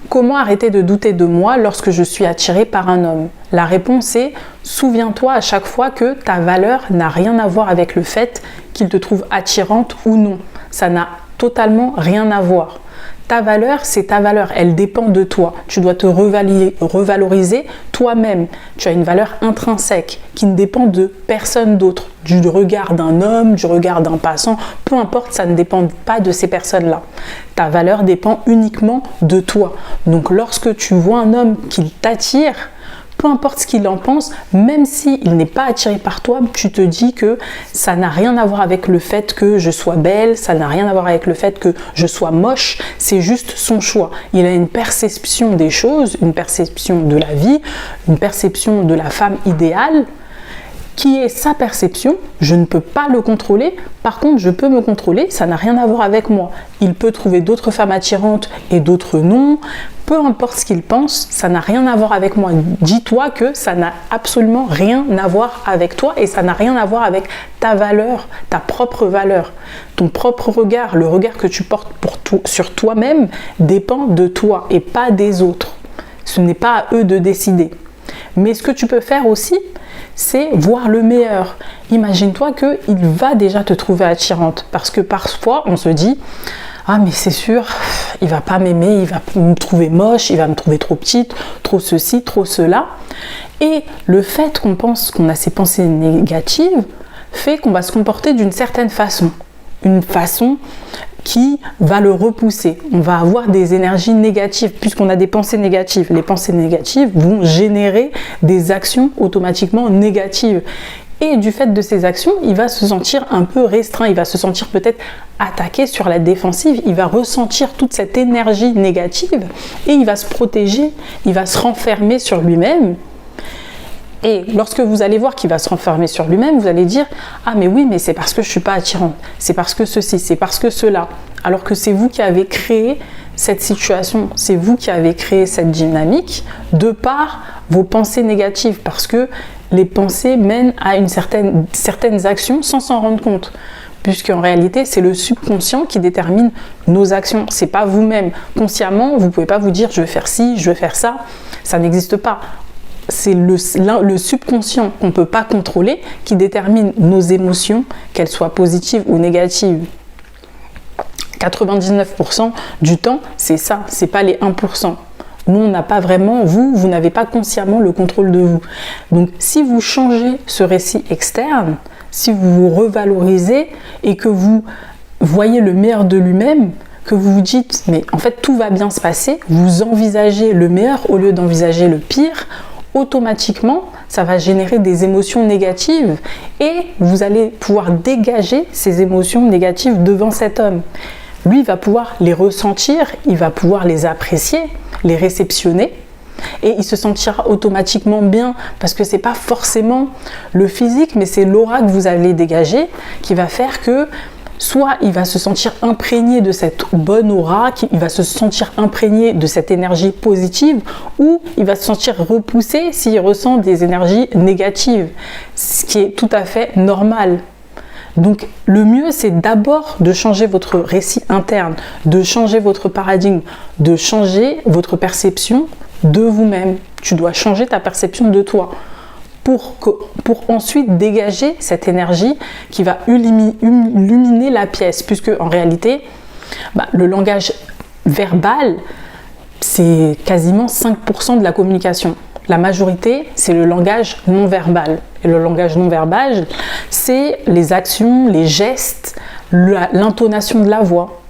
Comment arrêter de douter de moi lorsque je suis attirée par un homme? La réponse est, souviens-toi à chaque fois que ta valeur n'a rien à voir avec le fait qu'il te trouve attirante ou non. Ça n'a totalement rien à voir. Ta valeur, c'est ta valeur, elle dépend de toi. Tu dois te revaloriser toi-même. Tu as une valeur intrinsèque qui ne dépend de personne d'autre, du regard d'un homme, du regard d'un passant, peu importe, ça ne dépend pas de ces personnes-là. Ta valeur dépend uniquement de toi. Donc lorsque tu vois un homme qui t'attire, peu importe ce qu'il en pense, même s'il n'est pas attiré par toi, tu te dis que ça n'a rien à voir avec le fait que je sois belle, ça n'a rien à voir avec le fait que je sois moche, c'est juste son choix. Il a une perception des choses, une perception de la vie, une perception de la femme idéale, qui est sa perception. Je ne peux pas le contrôler, par contre je peux me contrôler, ça n'a rien à voir avec moi. Il peut trouver d'autres femmes attirantes et d'autres non, peu importe ce qu'il pense, ça n'a rien à voir avec moi. Dis-toi que ça n'a absolument rien à voir avec toi et ça n'a rien à voir avec ta valeur, ta propre valeur. Ton propre regard, le regard que tu portes sur toi-même dépend de toi et pas des autres. Ce n'est pas à eux de décider. Mais ce que tu peux faire aussi, c'est voir le meilleur. Imagine-toi qu'il va déjà te trouver attirante. Parce que parfois, on se dit « Ah mais c'est sûr, il va pas m'aimer, il va me trouver moche, il va me trouver trop petite, trop ceci, trop cela. » Et le fait qu'on pense qu'on a ces pensées négatives fait qu'on va se comporter d'une certaine façon. Une façon qui va le repousser. On va avoir des énergies négatives puisqu'on a des pensées négatives. Les pensées négatives vont générer des actions automatiquement négatives. Et du fait de ces actions, il va se sentir un peu restreint, il va se sentir peut-être attaqué sur la défensive, il va ressentir toute cette énergie négative et il va se protéger, il va se renfermer sur lui-même. Et lorsque vous allez voir qu'il va se renfermer sur lui-même, vous allez dire « Ah mais oui, mais c'est parce que je ne suis pas attirante, c'est parce que ceci, c'est parce que cela. » Alors que c'est vous qui avez créé cette situation, c'est vous qui avez créé cette dynamique de par vos pensées négatives. Parce que les pensées mènent à certaines actions sans s'en rendre compte. Puisqu'en réalité, c'est le subconscient qui détermine nos actions. Ce n'est pas vous-même. Consciemment, vous ne pouvez pas vous dire « Je vais faire ci, je vais faire ça ». Ça n'existe pas. C'est le subconscient qu'on ne peut pas contrôler qui détermine nos émotions, qu'elles soient positives ou négatives. 99% du temps, c'est ça, c'est pas les 1%. Nous, on n'a pas vraiment, vous n'avez pas consciemment le contrôle de vous. Donc, si vous changez ce récit externe, si vous vous revalorisez et que vous voyez le meilleur de lui-même, que vous vous dites, mais en fait, tout va bien se passer, vous envisagez le meilleur au lieu d'envisager le pire, automatiquement, ça va générer des émotions négatives et vous allez pouvoir dégager ces émotions négatives devant cet homme. Lui, il va pouvoir les ressentir, il va pouvoir les apprécier, les réceptionner et il se sentira automatiquement bien parce que c'est pas forcément le physique, mais c'est l'aura que vous allez dégager qui va faire que soit il va se sentir imprégné de cette bonne aura, il va se sentir imprégné de cette énergie positive, ou il va se sentir repoussé s'il ressent des énergies négatives, ce qui est tout à fait normal. Donc le mieux, c'est d'abord de changer votre récit interne, de changer votre paradigme, de changer votre perception de vous-même. Tu dois changer ta perception de toi. Pour ensuite dégager cette énergie qui va illuminer la pièce, puisque en réalité, le langage verbal, c'est quasiment 5% de la communication. La majorité, c'est le langage non verbal. Et le langage non verbal, c'est les actions, les gestes, l'intonation de la voix.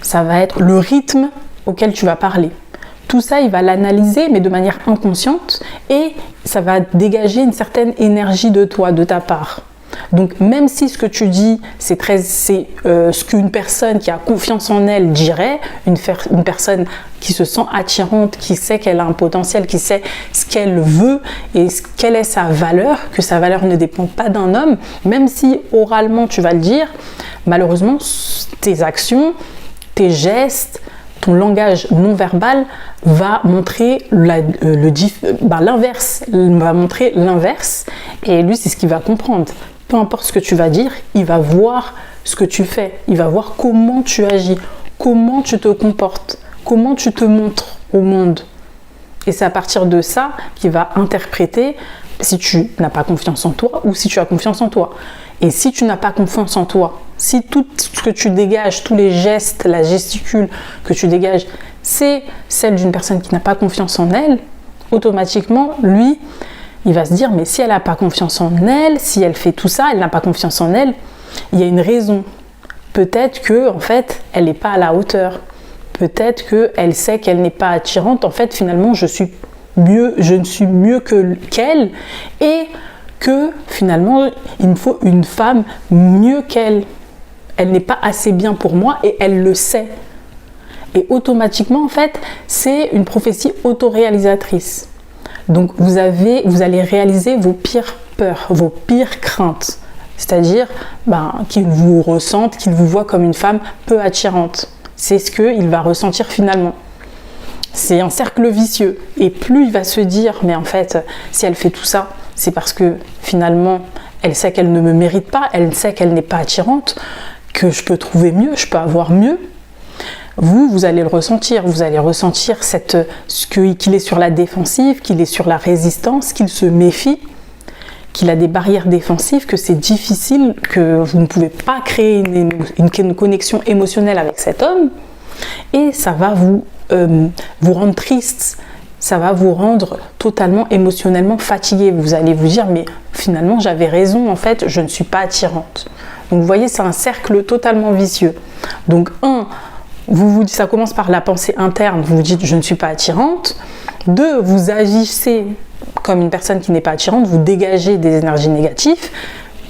Ça va être le rythme auquel tu vas parler. Tout ça, il va l'analyser, mais de manière inconsciente, et ça va dégager une certaine énergie de toi, de ta part. Donc, même si ce que tu dis, c'est ce qu'une personne qui a confiance en elle dirait, une personne qui se sent attirante, qui sait qu'elle a un potentiel, qui sait ce qu'elle veut et quelle est sa valeur, que sa valeur ne dépend pas d'un homme, même si oralement tu vas le dire, malheureusement, tes actions, tes gestes, ton langage non verbal va montrer l'inverse, va montrer l'inverse, et lui c'est ce qu'il va comprendre. Peu importe ce que tu vas dire, il va voir ce que tu fais, il va voir comment tu agis, comment tu te comportes, comment tu te montres au monde. Et c'est à partir de ça qu'il va interpréter si tu n'as pas confiance en toi ou si tu as confiance en toi. Et si tu n'as pas confiance en toi, si tout ce que tu dégages, tous les gestes, la gesticule que tu dégages, c'est celle d'une personne qui n'a pas confiance en elle, automatiquement, lui, il va se dire, mais si elle n'a pas confiance en elle, si elle fait tout ça, elle n'a pas confiance en elle, il y a une raison. Peut-être que, en fait, elle n'est pas à la hauteur. Peut-être qu'elle sait qu'elle n'est pas attirante. En fait, finalement, je ne suis mieux qu'elle et que, finalement, il me faut une femme mieux qu'elle. Elle n'est pas assez bien pour moi et elle le sait. Et automatiquement, en fait, c'est une prophétie autoréalisatrice. Donc, vous allez réaliser vos pires peurs, vos pires craintes. C'est-à-dire qu'il vous ressente, qu'il vous voit comme une femme peu attirante. C'est ce qu'il va ressentir finalement. C'est un cercle vicieux. Et plus il va se dire, mais en fait, si elle fait tout ça, c'est parce que finalement, elle sait qu'elle ne me mérite pas, elle sait qu'elle n'est pas attirante, que je peux trouver mieux, je peux avoir mieux. Vous allez le ressentir. Vous allez ressentir qu'il est sur la défensive, qu'il est sur la résistance, qu'il se méfie, qu'il a des barrières défensives, que c'est difficile, que vous ne pouvez pas créer une connexion émotionnelle avec cet homme. Et ça va vous rendre triste. Ça va vous rendre totalement émotionnellement fatigué. Vous allez vous dire, mais finalement, j'avais raison, en fait, je ne suis pas attirante. Donc, vous voyez, c'est un cercle totalement vicieux. Donc, ça commence par la pensée interne, vous vous dites, je ne suis pas attirante. 2, vous agissez comme une personne qui n'est pas attirante, vous dégagez des énergies négatives.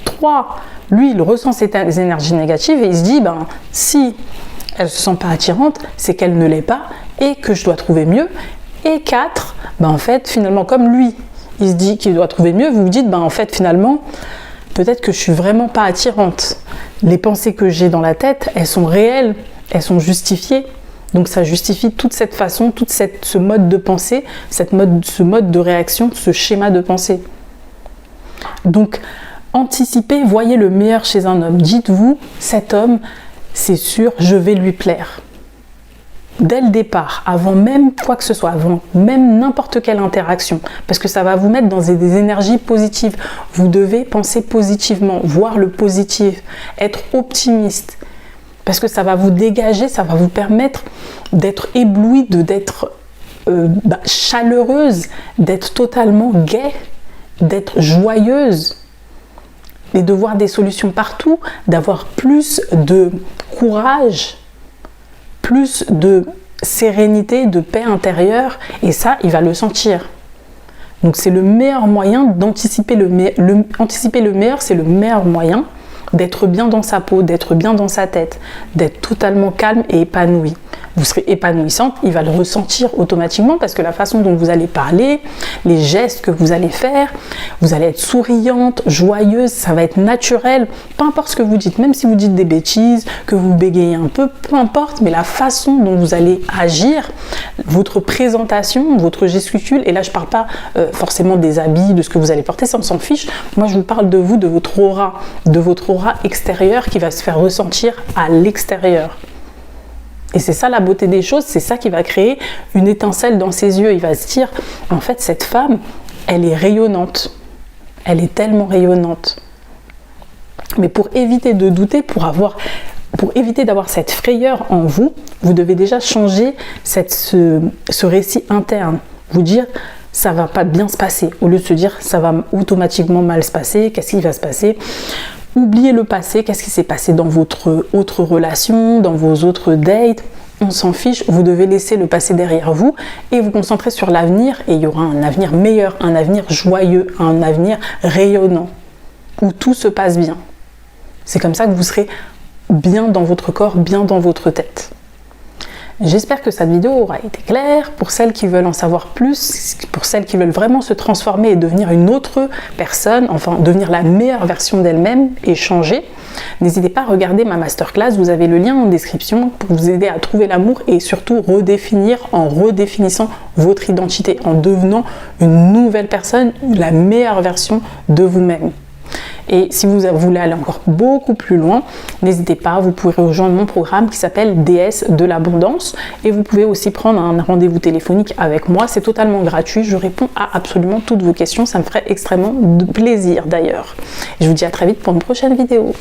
3, lui, il ressent ces énergies négatives et il se dit, si elle ne se sent pas attirante, c'est qu'elle ne l'est pas et que je dois trouver mieux. Et 4, en fait, finalement, comme lui, il se dit qu'il doit trouver mieux, vous vous dites, en fait, finalement, peut-être que je suis vraiment pas attirante. Les pensées que j'ai dans la tête, elles sont réelles, elles sont justifiées. Donc ça justifie toute cette façon, ce mode de pensée, ce mode de réaction, ce schéma de pensée. Donc anticipez, voyez le meilleur chez un homme. Dites-vous, cet homme, c'est sûr, je vais lui plaire. Dès le départ, avant même quoi que ce soit, avant même n'importe quelle interaction, parce que ça va vous mettre dans des énergies positives. Vous devez penser positivement, voir le positif, être optimiste. Parce que ça va vous dégager, ça va vous permettre d'être ébloui, d'être chaleureuse, d'être totalement gaie, d'être joyeuse et de voir des solutions partout, d'avoir plus de courage, plus de sérénité, de paix intérieure, et ça, il va le sentir. Donc c'est le meilleur moyen d'anticiper anticiper le meilleur, c'est le meilleur moyen d'être bien dans sa peau, d'être bien dans sa tête, d'être totalement calme et épanoui. Vous serez épanouissante, il va le ressentir automatiquement parce que la façon dont vous allez parler, les gestes que vous allez faire, vous allez être souriante, joyeuse, ça va être naturel, peu importe ce que vous dites, même si vous dites des bêtises, que vous bégayez un peu, peu importe, mais la façon dont vous allez agir, votre présentation, votre gesticule, et là je ne parle pas forcément des habits, de ce que vous allez porter, ça on s'en fiche, moi je vous parle de vous, de votre aura extérieure qui va se faire ressentir à l'extérieur. Et c'est ça la beauté des choses, c'est ça qui va créer une étincelle dans ses yeux. Il va se dire, en fait, cette femme, elle est rayonnante. Elle est tellement rayonnante. Mais pour éviter de douter, pour éviter d'avoir cette frayeur en vous, vous devez déjà changer ce récit interne. Vous dire, ça va pas bien se passer. Au lieu de se dire, ça va automatiquement mal se passer, qu'est-ce qui va se passer ? Oubliez le passé, qu'est-ce qui s'est passé dans votre autre relation, dans vos autres dates, on s'en fiche, vous devez laisser le passé derrière vous et vous concentrer sur l'avenir et il y aura un avenir meilleur, un avenir joyeux, un avenir rayonnant, où tout se passe bien. C'est comme ça que vous serez bien dans votre corps, bien dans votre tête. J'espère que cette vidéo aura été claire. Pour celles qui veulent en savoir plus, pour celles qui veulent vraiment se transformer et devenir une autre personne, enfin devenir la meilleure version d'elle-même et changer, n'hésitez pas à regarder ma masterclass, vous avez le lien en description pour vous aider à trouver l'amour et surtout redéfinissant votre identité, en devenant une nouvelle personne, la meilleure version de vous-même. Et si vous voulez aller encore beaucoup plus loin, n'hésitez pas, vous pouvez rejoindre mon programme qui s'appelle déesse de l'abondance et vous pouvez aussi prendre un rendez-vous téléphonique avec moi, c'est totalement gratuit, je réponds à absolument toutes vos questions, ça me ferait extrêmement de plaisir d'ailleurs. Je vous dis à très vite pour une prochaine vidéo.